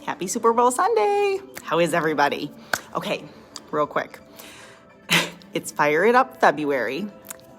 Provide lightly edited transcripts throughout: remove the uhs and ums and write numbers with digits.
Happy Super Bowl Sunday. How is everybody? Okay, real quick. It's Fire It Up February.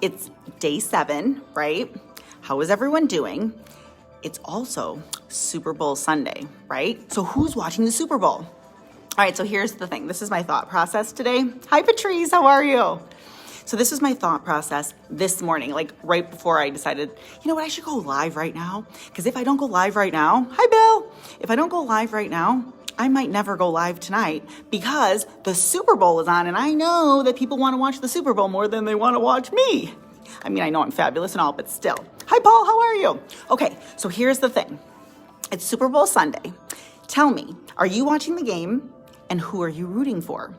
It's day 7, right? How is everyone doing? It's also Super Bowl Sunday, right? So who's watching the Super Bowl? All right, so here's the thing. This is my thought process today. Hi, Patrice, how are you? So this was my thought process this morning, like right before I decided, you know what, I should go live right now. Because if I don't go live right now, hi, Bill. If I don't go live right now, I might never go live tonight because the Super Bowl is on and I know that people want to watch the Super Bowl more than they want to watch me. I mean, I know I'm fabulous and all, but still. Hi, Paul, how are you? Okay, so here's the thing. It's Super Bowl Sunday. Tell me, are you watching the game and who are you rooting for?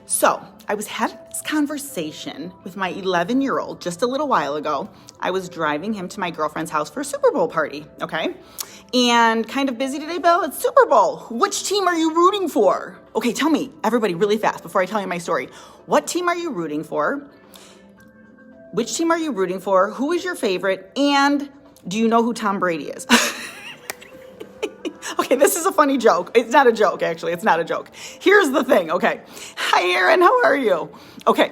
So I was having this conversation with my 11-year-old just a little while ago. I was driving him to my girlfriend's house for a Super Bowl party, okay? And kind of busy today, Bill, it's Super Bowl. Which team are you rooting for? Okay, tell me, everybody, really fast before I tell you my story. What team are you rooting for? Which team are you rooting for? Who is your favorite? And do you know who Tom Brady is? Okay, this is a funny joke. It's not a joke, actually. It's not a joke. Here's the thing, okay. Hi, Aaron. How are you? Okay,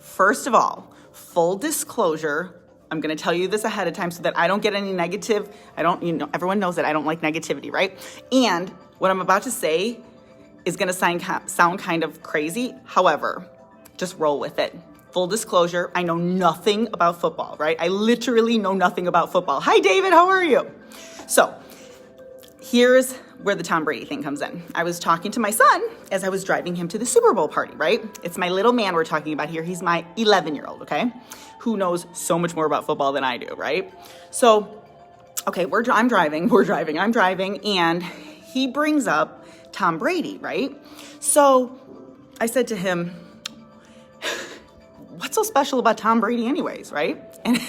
first of all, full disclosure, I'm going to tell you this ahead of time so that I don't get any negative. Everyone knows that I don't like negativity, right? And what I'm about to say is going to sound kind of crazy. However, just roll with it. Full disclosure, I know nothing about football, right? I literally know nothing about football. Hi, David. How are you? So here's where the Tom Brady thing comes in. I was talking to my son as I was driving him to the Super Bowl party, right? It's my little man we're talking about here. He's my 11-year-old, okay? Who knows so much more about football than I do, right? So, okay, I'm driving, and he brings up Tom Brady, right? So I said to him, what's so special about Tom Brady anyways, right? And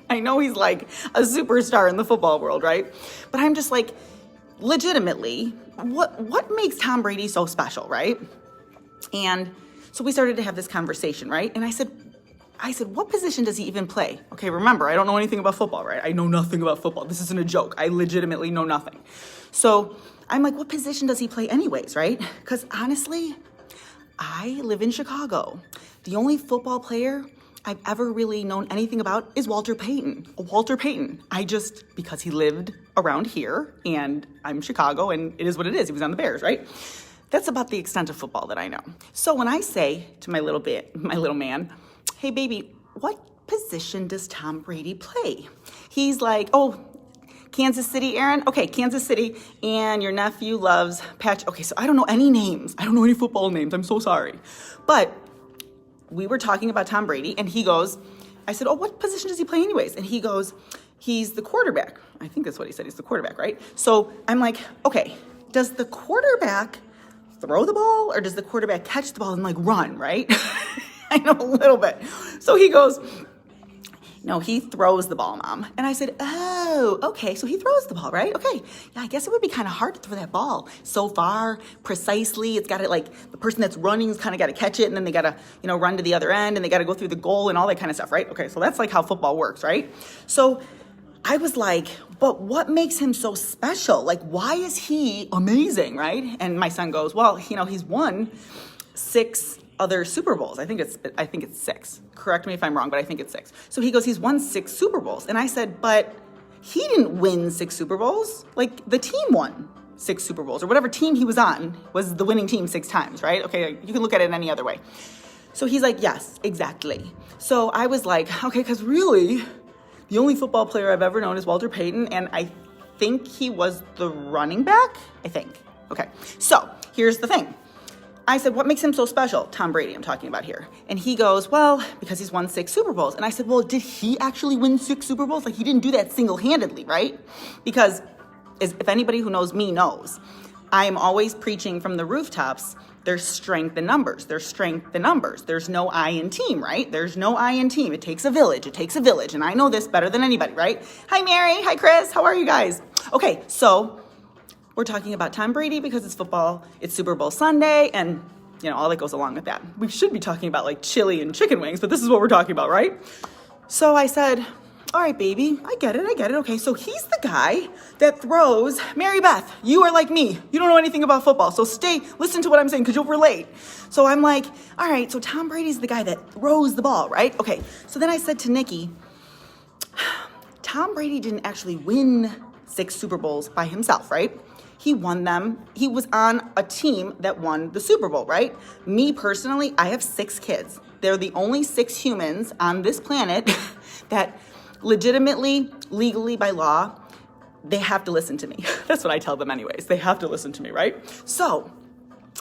I know he's like a superstar in the football world, right? But I'm just like, legitimately, what makes Tom Brady so special, right? And so we started to have this conversation, right? And I said, what position does he even play? Okay, remember, I don't know anything about football, right? I know nothing about football. This isn't a joke. I legitimately know nothing. So I'm like, what position does he play anyways, right? Because honestly, I live in Chicago. The only football player I've ever really known anything about is Walter Payton. Because he lived around here and I'm Chicago and it is what it is. He was on the Bears, right? That's about the extent of football that I know. So when I say to my little man, hey baby, what position does Tom Brady play? He's like, oh, Kansas City, Aaron? Okay, Kansas City, and your nephew loves Patrick. Okay, so I don't know any names. I don't know any football names. I'm so sorry. But we were talking about Tom Brady, and I said, oh, what position does he play anyways? And he goes, he's the quarterback. I think that's what he said. He's the quarterback, right? So I'm like, okay, does the quarterback throw the ball, or does the quarterback catch the ball and like run, right? I know a little bit. So he goes, no, he throws the ball, Mom. And I said, oh, okay, so he throws the ball, right? Okay, yeah, I guess it would be kind of hard to throw that ball so far, precisely. It's got to, like, the person that's running's kind of got to catch it, and then they got to, run to the other end, and they got to go through the goal and all that kind of stuff, right? Okay, so that's like how football works, right? So I was like, but what makes him so special? Like, why is he amazing, right? And my son goes, well, he's won 6 other Super Bowls. I think it's 6. Correct me if I'm wrong, but I think it's 6. So he goes, he's won 6 Super Bowls. And I said, but he didn't win 6 Super Bowls. Like, the team won 6 Super Bowls, or whatever team he was on was the winning team 6 times, right? Okay, you can look at it any other way. So he's like, yes, exactly. So I was like, okay, because really, the only football player I've ever known is Walter Payton, and I think he was the running back, I think. Okay, so here's the thing. I said, what makes him so special? Tom Brady, I'm talking about here. And he goes, well, because he's won 6 Super Bowls. And I said, well, did he actually win 6 Super Bowls? Like, he didn't do that single-handedly, right? Because if anybody who knows me knows, I am always preaching from the rooftops, there's strength in numbers. There's strength in numbers. There's no I in team, right? There's no I in team. It takes a village. It takes a village. And I know this better than anybody, right? Hi, Mary. Hi, Chris. How are you guys? Okay, so we're talking about Tom Brady because it's football, it's Super Bowl Sunday, and all that goes along with that. We should be talking about like chili and chicken wings, but this is what we're talking about, right? So I said, all right, baby, I get it. Okay, so he's the guy that throws, Mary Beth, you are like me. You don't know anything about football, so listen to what I'm saying because you'll relate. So I'm like, all right, so Tom Brady's the guy that throws the ball, right? Okay, so then I said to Nikki, Tom Brady didn't actually win 6 Super Bowls by himself, right? He won them. He was on a team that won the Super Bowl, right? Me personally, I have 6 kids. They're the only 6 humans on this planet that legitimately, legally, by law, they have to listen to me. That's what I tell them anyways. They have to listen to me, right? So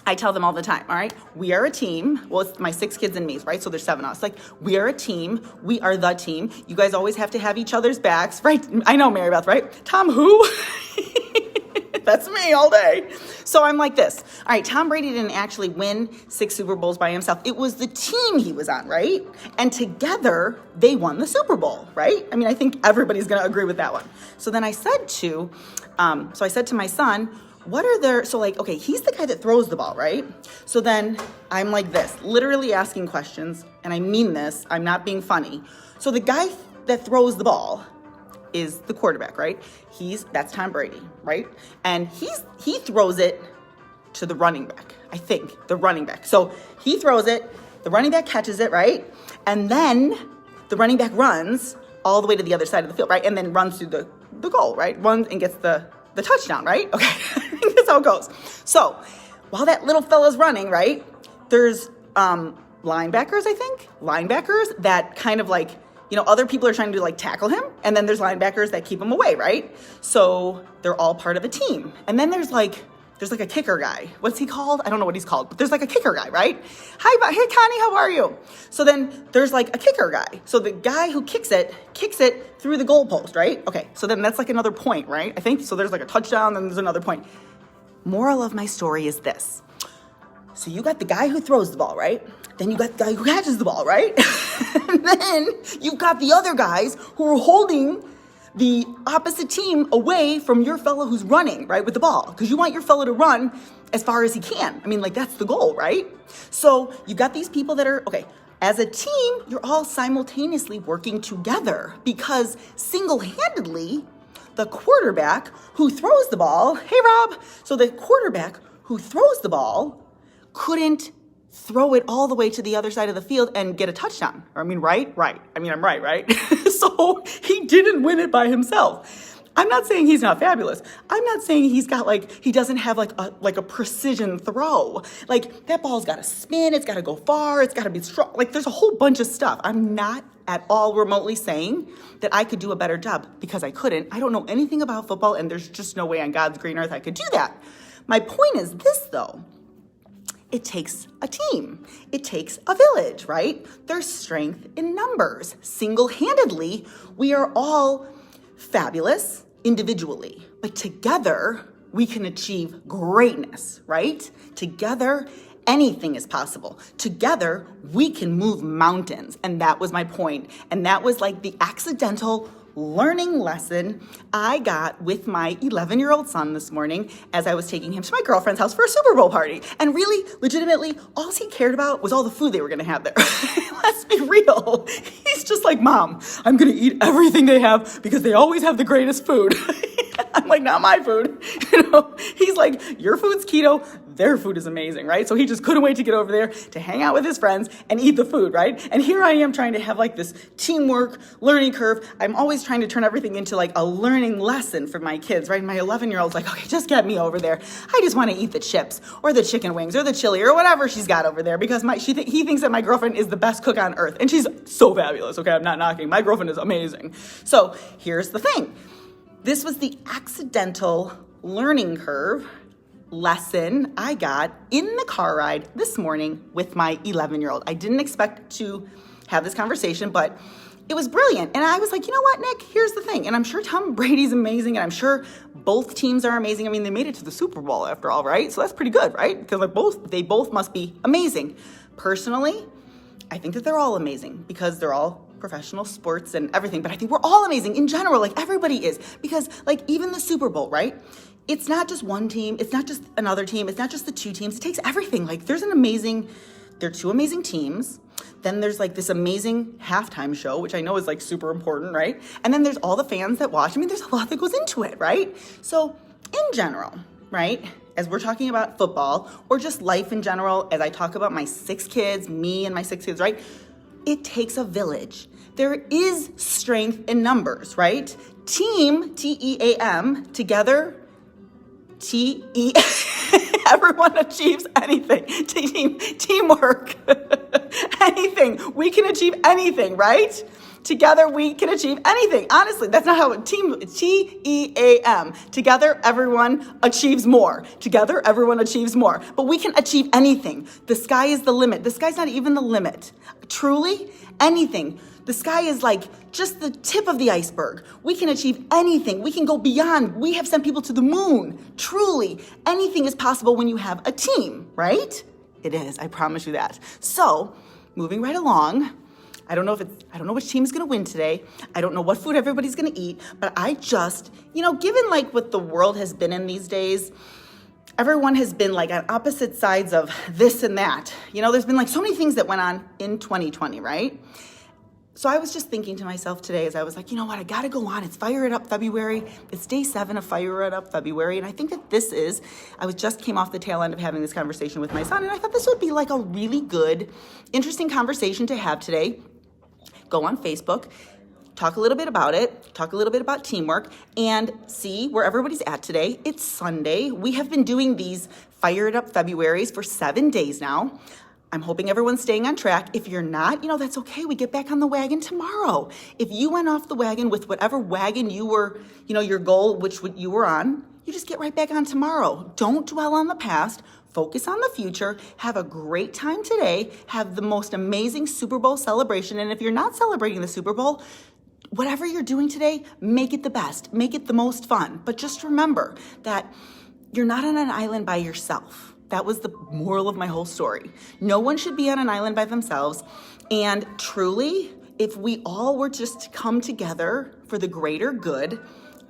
I tell them all the time, all right? We are a team. Well, it's my 6 kids and me, right? So there's 7 of us. Like, we are a team. We are the team. You guys always have to have each other's backs, right? I know, Mary Beth, right? Tom who? That's me all day. So I'm like this. All right, Tom Brady didn't actually win 6 Super Bowls by himself. It was the team he was on, right? And together, they won the Super Bowl, right? I mean, I think everybody's going to agree with that one. So then I said to my son, okay, he's the guy that throws the ball, right? So then I'm like this, literally asking questions, and I mean this, I'm not being funny. So the guy that throws the ball is the quarterback, right? That's Tom Brady, right? And he throws it to the running back, I think, the running back. So he throws it, the running back catches it, right? And then the running back runs all the way to the other side of the field, right? And then runs through the goal, right? Runs and gets the touchdown, right? Okay, I think that's how it goes. So while that little fella's running, right, there's linebackers, I think, that kind of like, other people are trying to like tackle him, and then there's linebackers that keep him away, right? So they're all part of a team. And then there's like a kicker guy. What's he called? I don't know what he's called, but there's like a kicker guy, right? Hey Connie, how are you? So then there's like a kicker guy. So the guy who kicks it through the goalpost, right? Okay, so then that's like another point, right? I think, so there's like a touchdown, then there's another point. Moral of my story is this. So you got the guy who throws the ball, right? Then you got the guy who catches the ball, right? And then you've got the other guys who are holding the opposite team away from your fellow who's running, right, with the ball. Because you want your fellow to run as far as he can. I mean, like, that's the goal, right? So you got these people that are, okay, as a team, you're all simultaneously working together because single-handedly, the quarterback who throws the ball, hey, Rob, so the quarterback who throws the ball couldn't throw it all the way to the other side of the field and get a touchdown. I mean, right? I mean, I'm right? So he didn't win it by himself. I'm not saying he's not fabulous. I'm not saying he doesn't have like a precision throw. Like, that ball's got to spin, it's got to go far, it's got to be strong. Like, there's a whole bunch of stuff. I'm not at all remotely saying that I could do a better job, because I couldn't. I don't know anything about football, and there's just no way on God's green earth I could do that. My point is this, though. It takes a team. It takes a village, right? There's strength in numbers. Single-handedly, we are all fabulous individually, but together we can achieve greatness, right? Together, anything is possible. Together, we can move mountains. And that was my point. And that was like the accidental learning lesson I got with my 11-year-old son this morning as I was taking him to my girlfriend's house for a Super Bowl party. And really, legitimately, all he cared about was all the food they were going to have there. Let's be real. He's just like, Mom, I'm going to eat everything they have because they always have the greatest food. I'm like, not my food. He's like, your food's keto, their food is amazing, right? So he just couldn't wait to get over there to hang out with his friends and eat the food, right? And here I am trying to have like this teamwork learning curve. I'm always trying to turn everything into like a learning lesson for my kids, right? My 11-year-old's like, okay, just get me over there. I just want to eat the chips or the chicken wings or the chili or whatever she's got over there, because he thinks that my girlfriend is the best cook on earth. And she's so fabulous, okay? I'm not knocking. My girlfriend is amazing. So here's the thing. This was the accidental learning curve lesson I got in the car ride this morning with my 11-year-old. I didn't expect to have this conversation, but it was brilliant. And I was like, you know what, Nick, here's the thing. And I'm sure Tom Brady's amazing, and I'm sure both teams are amazing. I mean, they made it to the Super Bowl after all, right? So that's pretty good, right? Because they both must be amazing. Personally, I think that they're all amazing because they're all professional sports and everything, but I think we're all amazing in general, like everybody is, because like even the Super Bowl, right? It's not just one team, it's not just another team, it's not just the two teams, it takes everything. Like there's an amazing They're two amazing teams. Then there's like this amazing halftime show, which I know is like super important, right? And then there's all the fans that watch. I mean, there's a lot that goes into it, right? So in general, right, as we're talking about football or just life in general, as I talk about my 6 kids, me and my 6 kids, right? It takes a village. There is strength in numbers, right? Team, T-E-A-M, together, T-E, everyone achieves anything. Teamwork, anything. We can achieve anything, right? Together, we can achieve anything. Honestly, that's not how T-E-A-M. Together, everyone achieves more. Together, everyone achieves more. But we can achieve anything. The sky is the limit. The sky's not even the limit. Truly, anything. The sky is like just the tip of the iceberg. We can achieve anything. We can go beyond. We have sent people to the moon. Truly, anything is possible when you have a team, right? It is. I promise you that. So, moving right along. I don't know which team is going to win today. I don't know what food everybody's going to eat, but I just, given like what the world has been in these days, everyone has been like on opposite sides of this and that. There's been like so many things that went on in 2020, right? So I was just thinking to myself today as I was like, you know what, I got to go on. It's Fire It Up February. It's day 7 of Fire It Up February. And I think that I just came off the tail end of having this conversation with my son. And I thought this would be like a really good, interesting conversation to have today. Go on Facebook, talk a little bit about it, talk a little bit about teamwork, and see where everybody's at today. It's Sunday. We have been doing these Fire It Up Februaries for 7 days now. I'm hoping everyone's staying on track. If you're not, that's okay. We get back on the wagon tomorrow. If you went off the wagon with whatever wagon you were, your goal, which you were on, you just get right back on tomorrow. Don't dwell on the past. Focus on the future. Have a great time today. Have the most amazing Super Bowl celebration. And if you're not celebrating the Super Bowl, whatever you're doing today, make it the best. Make it the most fun. But just remember that you're not on an island by yourself. That was the moral of my whole story. No one should be on an island by themselves. And truly, if we all were just to come together for the greater good,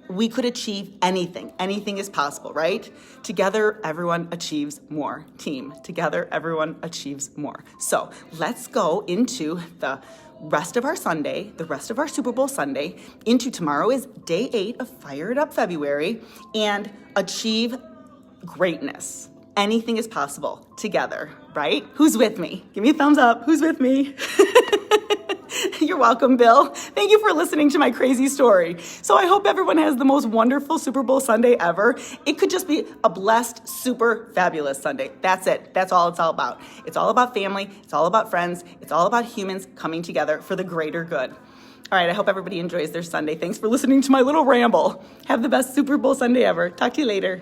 we could achieve anything. Anything is possible, right? Together, everyone achieves more. Team. Together, everyone achieves more. So let's go into the rest of our Sunday, the rest of our Super Bowl Sunday, into tomorrow is day 8 of Fire It Up February, and achieve greatness. Anything is possible together, right? Who's with me? Give me a thumbs up. Who's with me? You're welcome, Bill. Thank you for listening to my crazy story. So I hope everyone has the most wonderful Super Bowl Sunday ever. It could just be a blessed, super fabulous Sunday. That's it. That's all it's all about. It's all about family. It's all about friends. It's all about humans coming together for the greater good. All right, I hope everybody enjoys their Sunday. Thanks for listening to my little ramble. Have the best Super Bowl Sunday ever. Talk to you later.